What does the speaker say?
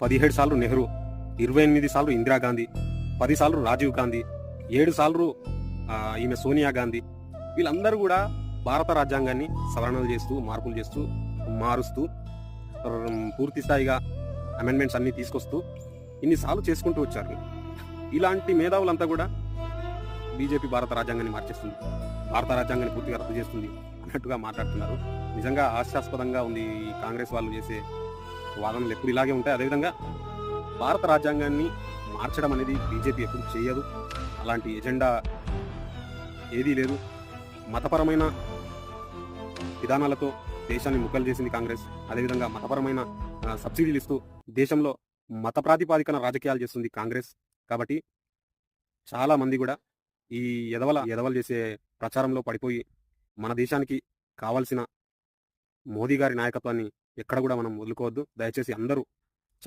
17 సార్లు నెహ్రూ, 28 సార్లు ఇందిరాగాంధీ, 10 సార్లు రాజీవ్ గాంధీ, 7 సార్లు ఈమె సోనియా గాంధీ. వీళ్ళందరూ కూడా భారత రాజ్యాంగాన్ని సవరణలు చేస్తూ, మార్పులు చేస్తూ, మారుస్తూ, పూర్తి స్థాయిగా అమెండ్మెంట్స్ అన్నీ తీసుకొస్తూ ఇన్నిసార్లు చేసుకుంటూ వచ్చారు. ఇలాంటి మేధావులంతా కూడా బీజేపీ భారత రాజ్యాంగాన్ని మార్చేస్తుంది, భారత రాజ్యాంగాన్ని పూర్తిగా రద్దు చేస్తుంది అన్నట్టుగా మాట్లాడుతున్నారు. నిజంగా హాస్యాస్పదంగా ఉంది ఈ కాంగ్రెస్ వాళ్ళు చేసే వాదనలు ఎప్పుడు ఇలాగే ఉంటాయి. అదేవిధంగా భారత రాజ్యాంగాన్ని మార్చడం అనేది బీజేపీ ఎప్పుడు చేయదు. అలాంటి ఎజెండా ఏదీ లేదు. మతపరమైన విధానాలతో దేశాన్ని ముక్కలు చేసింది కాంగ్రెస్. అదేవిధంగా మతపరమైన సబ్సిడీలు ఇస్తూ దేశంలో మత ప్రాతిపాదికన రాజకీయాలు చేస్తుంది కాంగ్రెస్. కాబట్టి చాలా మంది కూడా ఈ ఎదవలు చేసే ప్రచారంలో పడిపోయి మన దేశానికి కావాల్సిన మోదీ గారి నాయకత్వాన్ని ఎక్కడ కూడా మనం వదులుకోవద్దు. దయచేసి అందరూ